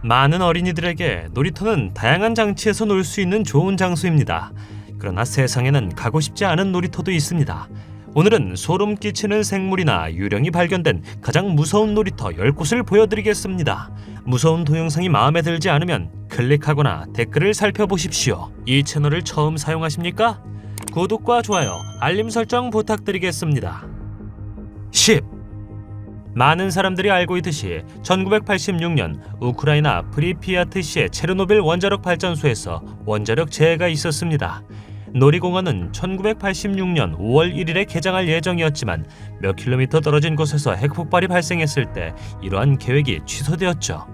많은 어린이들에게 놀이터는 다양한 장치에서 놀 수 있는 좋은 장소입니다. 그러나 세상에는 가고 싶지 않은 놀이터도 있습니다. 오늘은 소름 끼치는 생물이나 유령이 발견된 가장 무서운 놀이터 10곳을 보여드리겠습니다. 무서운 동영상이 마음에 들지 않으면 클릭하거나 댓글을 살펴보십시오. 이 채널을 처음 사용하십니까? 구독과 좋아요, 알림 설정 부탁드리겠습니다. 10. 많은 사람들이 알고 있듯이 1986년 우크라이나 프리피아트시의 체르노빌 원자력 발전소에서 원자력 재해가 있었습니다. 놀이공원은 1986년 5월 1일에 개장할 예정이었지만 몇 킬로미터 떨어진 곳에서 핵폭발이 발생했을 때 이러한 계획이 취소되었죠.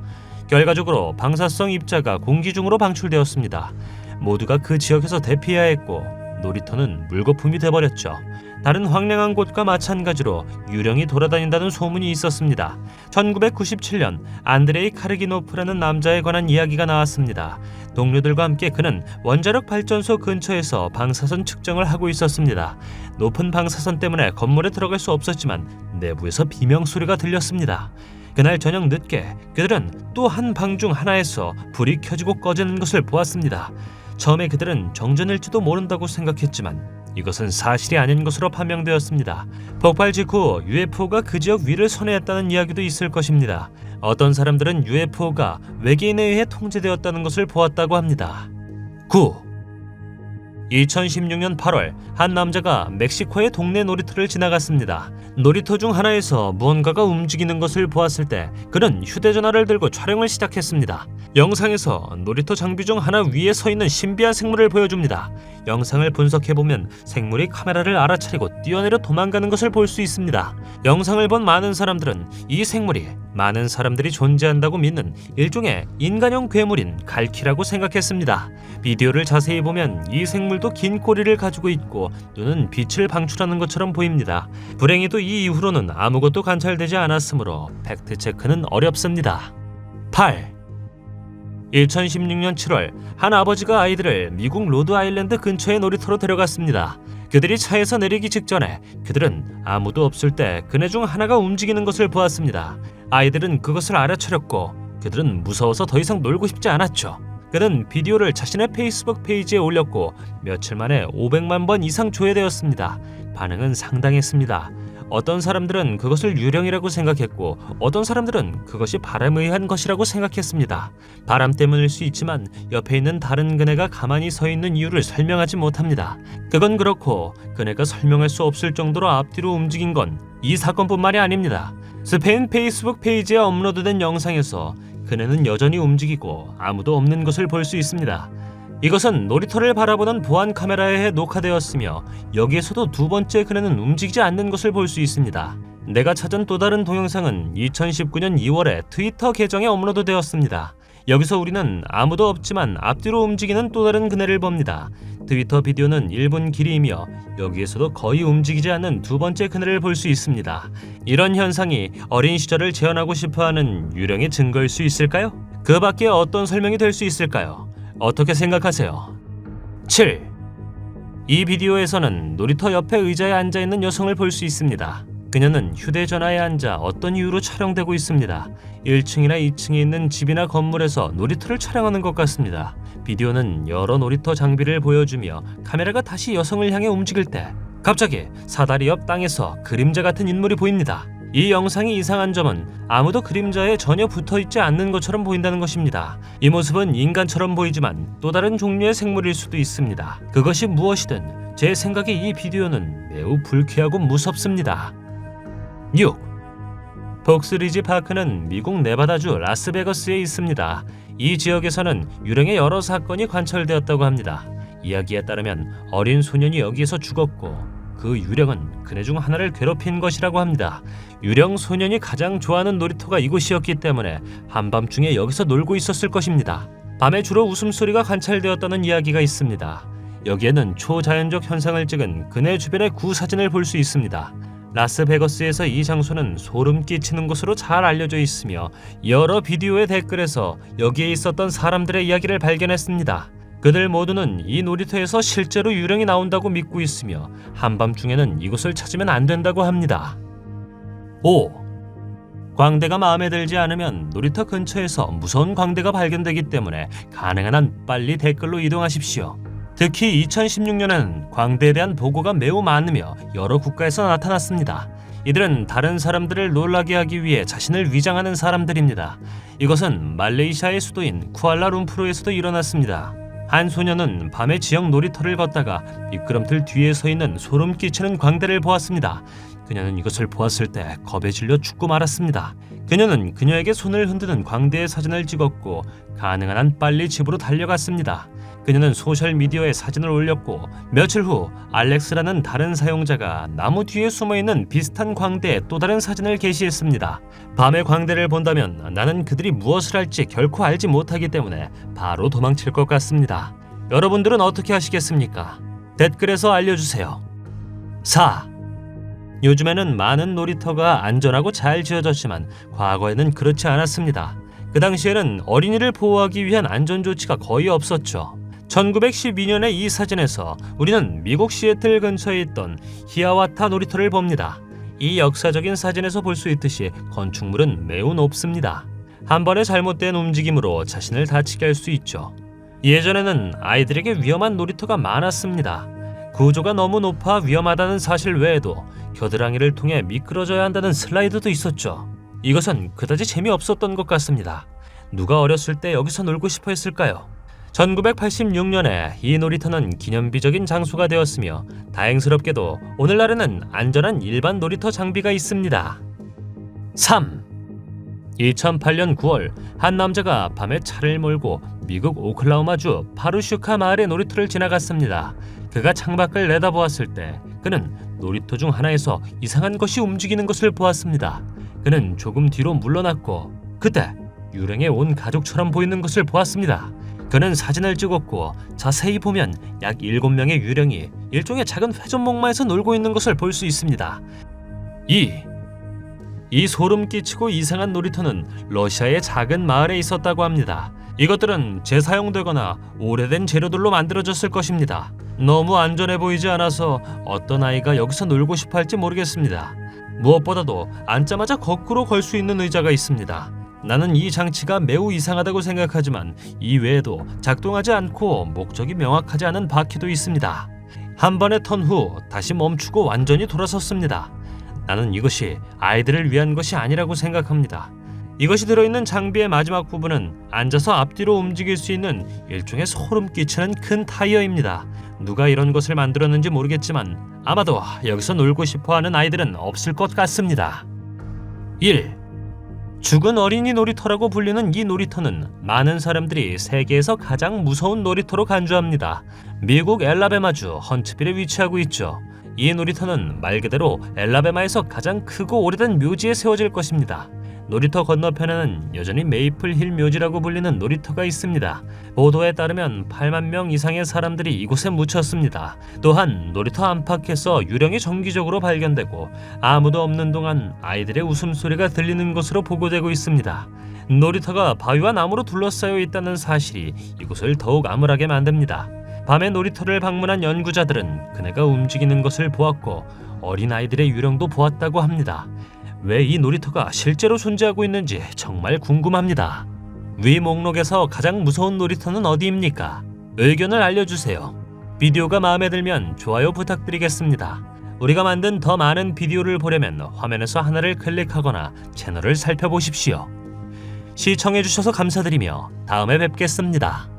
결과적으로 방사성 입자가 공기 중으로 방출되었습니다. 모두가 그 지역에서 대피해야 했고 놀이터는 물거품이 돼버렸죠. 다른 황량한 곳과 마찬가지로 유령이 돌아다닌다는 소문이 있었습니다. 1997년 안드레이 카르기노프라는 남자에 관한 이야기가 나왔습니다. 동료들과 함께 그는 원자력 발전소 근처에서 방사선 측정을 하고 있었습니다. 높은 방사선 때문에 건물에 들어갈 수 없었지만 내부에서 비명소리가 들렸습니다. 그날 저녁 늦게 그들은 또 한 방 중 하나에서 불이 켜지고 꺼지는 것을 보았습니다. 처음에 그들은 정전일지도 모른다고 생각했지만 이것은 사실이 아닌 것으로 판명되었습니다. 폭발 직후 UFO가 그 지역 위를 선회했다는 이야기도 있을 것입니다. 어떤 사람들은 UFO가 외계인에 의해 통제되었다는 것을 보았다고 합니다. 9. 2016년 8월 한 남자가 멕시코의 동네 놀이터를 지나갔습니다. 놀이터 중 하나에서 무언가가 움직이는 것을 보았을 때 그는 휴대전화를 들고 촬영을 시작했습니다. 영상에서 놀이터 장비 중 하나 위에 서 있는 신비한 생물을 보여줍니다. 영상을 분석해보면 생물이 카메라를 알아차리고 뛰어내려 도망가는 것을 볼 수 있습니다. 영상을 본 많은 사람들은 이 생물이 많은 사람들이 존재한다고 믿는 일종의 인간형 괴물인 갈퀴라고 생각했습니다. 비디오를 자세히 보면 이 생물도 긴 꼬리를 가지고 있고 눈은 빛을 방출하는 것처럼 보입니다. 불행히도 이 이후로는 아무것도 관찰되지 않았으므로 팩트체크는 어렵습니다. 8. 2016년 7월 한 아버지가 아이들을 미국 로드 아일랜드 근처의 놀이터로 데려갔습니다. 그들이 차에서 내리기 직전에 그들은 아무도 없을 때 그네 중 하나가 움직이는 것을 보았습니다. 아이들은 그것을 알아차렸고 그들은 무서워서 더 이상 놀고 싶지 않았죠. 그는 비디오를 자신의 페이스북 페이지에 올렸고 며칠 만에 500만 번 이상 조회되었습니다. 반응은 상당했습니다. 어떤 사람들은 그것을 유령이라고 생각했고 어떤 사람들은 그것이 바람에 의한 것이라고 생각했습니다. 바람 때문일 수 있지만 옆에 있는 다른 그네가 가만히 서 있는 이유를 설명하지 못합니다. 그건 그렇고 그네가 설명할 수 없을 정도로 앞뒤로 움직인 건 이 사건뿐만이 아닙니다. 스페인 페이스북 페이지에 업로드된 영상에서 그네는 여전히 움직이고 아무도 없는 것을 볼 수 있습니다. 이것은 놀이터를 바라보는 보안 카메라에 녹화되었으며 여기에서도 두 번째 그네는 움직이지 않는 것을 볼 수 있습니다. 내가 찾은 또 다른 동영상은 2019년 2월에 트위터 계정에 업로드되었습니다. 여기서 우리는 아무도 없지만 앞뒤로 움직이는 또 다른 그네를 봅니다. 트위터 비디오는 1분 길이이며 여기에서도 거의 움직이지 않는 두 번째 그네를 볼 수 있습니다. 이런 현상이 어린 시절을 재현하고 싶어하는 유령의 증거일 수 있을까요? 그 밖에 어떤 설명이 될 수 있을까요? 어떻게 생각하세요? 7. 이 비디오에서는 놀이터 옆에 의자에 앉아있는 여성을 볼 수 있습니다. 그녀는 휴대전화에 앉아 어떤 이유로 촬영되고 있습니다. 1층이나 2층에 있는 집이나 건물에서 놀이터를 촬영하는 것 같습니다. 비디오는 여러 놀이터 장비를 보여주며 카메라가 다시 여성을 향해 움직일 때 갑자기 사다리 옆 땅에서 그림자 같은 인물이 보입니다. 이 영상이 이상한 점은 아무도 그림자에 전혀 붙어있지 않는 것처럼 보인다는 것입니다. 이 모습은 인간처럼 보이지만 또 다른 종류의 생물일 수도 있습니다. 그것이 무엇이든 제 생각에 이 비디오는 매우 불쾌하고 무섭습니다. 6. 폭스리지 파크는 미국 네바다주 라스베거스에 있습니다. 이 지역에서는 유령의 여러 사건이 관찰되었다고 합니다. 이야기에 따르면 어린 소년이 여기에서 죽었고 그 유령은 그네 중 하나를 괴롭힌 것이라고 합니다. 유령 소년이 가장 좋아하는 놀이터가 이곳이었기 때문에 한밤중에 여기서 놀고 있었을 것입니다. 밤에 주로 웃음소리가 관찰되었다는 이야기가 있습니다. 여기에는 초자연적 현상을 찍은 그네 주변의 구사진을 볼 수 있습니다. 라스베거스에서 이 장소는 소름 끼치는 곳으로 잘 알려져 있으며 여러 비디오의 댓글에서 여기에 있었던 사람들의 이야기를 발견했습니다. 그들 모두는 이 놀이터에서 실제로 유령이 나온다고 믿고 있으며 한밤중에는 이곳을 찾으면 안 된다고 합니다. 5. 광대가 마음에 들지 않으면 놀이터 근처에서 무서운 광대가 발견되기 때문에 가능한 한 빨리 댓글로 이동하십시오. 특히 2016년에는 광대에 대한 보고가 매우 많으며 여러 국가에서 나타났습니다. 이들은 다른 사람들을 놀라게 하기 위해 자신을 위장하는 사람들입니다. 이것은 말레이시아의 수도인 쿠알라룸푸르에서도 일어났습니다. 한 소녀는 밤에 지역 놀이터를 걷다가 미끄럼틀 뒤에 서 있는 소름 끼치는 광대를 보았습니다. 그녀는 이것을 보았을 때 겁에 질려 죽고 말았습니다. 그녀는 그녀에게 손을 흔드는 광대의 사진을 찍었고 가능한 한 빨리 집으로 달려갔습니다. 그녀는 소셜미디어에 사진을 올렸고 며칠 후 알렉스라는 다른 사용자가 나무 뒤에 숨어있는 비슷한 광대의 또 다른 사진을 게시했습니다. 밤에 광대를 본다면 나는 그들이 무엇을 할지 결코 알지 못하기 때문에 바로 도망칠 것 같습니다. 여러분들은 어떻게 하시겠습니까? 댓글에서 알려주세요. 4. 요즘에는 많은 놀이터가 안전하고 잘 지어졌지만 과거에는 그렇지 않았습니다. 그 당시에는 어린이를 보호하기 위한 안전조치가 거의 없었죠. 1912년의 이 사진에서 우리는 미국 시애틀 근처에 있던 히아와타 놀이터를 봅니다. 이 역사적인 사진에서 볼 수 있듯이 건축물은 매우 높습니다. 한 번의 잘못된 움직임으로 자신을 다치게 할 수 있죠. 예전에는 아이들에게 위험한 놀이터가 많았습니다. 구조가 너무 높아 위험하다는 사실 외에도 겨드랑이를 통해 미끄러져야 한다는 슬라이드도 있었죠. 이것은 그다지 재미없었던 것 같습니다. 누가 어렸을 때 여기서 놀고 싶어 했을까요? 1986년에 이 놀이터는 기념비적인 장소가 되었으며 다행스럽게도 오늘날에는 안전한 일반 놀이터 장비가 있습니다. 3. 2008년 9월 한 남자가 밤에 차를 몰고 미국 오클라호마주 파루슈카 마을의 놀이터를 지나갔습니다. 그가 창밖을 내다보았을 때 그는 놀이터 중 하나에서 이상한 것이 움직이는 것을 보았습니다. 그는 조금 뒤로 물러났고 그때 유령의 온 가족처럼 보이는 것을 보았습니다. 그는 사진을 찍었고 자세히 보면 약 7명의 유령이 일종의 작은 회전목마에서 놀고 있는 것을 볼 수 있습니다. 이 소름 끼치고 이상한 놀이터는 러시아의 작은 마을에 있었다고 합니다. 이것들은 재사용되거나 오래된 재료들로 만들어졌을 것입니다. 너무 안전해 보이지 않아서 어떤 아이가 여기서 놀고 싶어 할지 모르겠습니다. 무엇보다도 앉자마자 거꾸로 걸 수 있는 의자가 있습니다. 나는 이 장치가 매우 이상하다고 생각하지만 이 외에도 작동하지 않고 목적이 명확하지 않은 바퀴도 있습니다. 한 번의 턴 후 다시 멈추고 완전히 돌아섰습니다. 나는 이것이 아이들을 위한 것이 아니라고 생각합니다. 이것이 들어있는 장비의 마지막 부분은 앉아서 앞뒤로 움직일 수 있는 일종의 소름 끼치는 큰 타이어입니다. 누가 이런 것을 만들었는지 모르겠지만 아마도 여기서 놀고 싶어하는 아이들은 없을 것 같습니다. 1. 죽은 어린이 놀이터라고 불리는 이 놀이터는 많은 사람들이 세계에서 가장 무서운 놀이터로 간주합니다. 미국 엘라베마주 헌츠빌에 위치하고 있죠. 이 놀이터는 말 그대로 엘라베마에서 가장 크고 오래된 묘지에 세워질 것입니다. 놀이터 건너편에는 여전히 메이플 힐 묘지라고 불리는 놀이터가 있습니다. 보도에 따르면 8만 명 이상의 사람들이 이곳에 묻혔습니다. 또한 놀이터 안팎에서 유령이 정기적으로 발견되고 아무도 없는 동안 아이들의 웃음소리가 들리는 것으로 보고되고 있습니다. 놀이터가 바위와 나무로 둘러싸여 있다는 사실이 이곳을 더욱 암울하게 만듭니다. 밤에 놀이터를 방문한 연구자들은 그네가 움직이는 것을 보았고 어린아이들의 유령도 보았다고 합니다. 왜 이 놀이터가 실제로 존재하고 있는지 정말 궁금합니다. 위 목록에서 가장 무서운 놀이터는 어디입니까? 의견을 알려주세요. 비디오가 마음에 들면 좋아요 부탁드리겠습니다. 우리가 만든 더 많은 비디오를 보려면 화면에서 하나를 클릭하거나 채널을 살펴보십시오. 시청해주셔서 감사드리며 다음에 뵙겠습니다.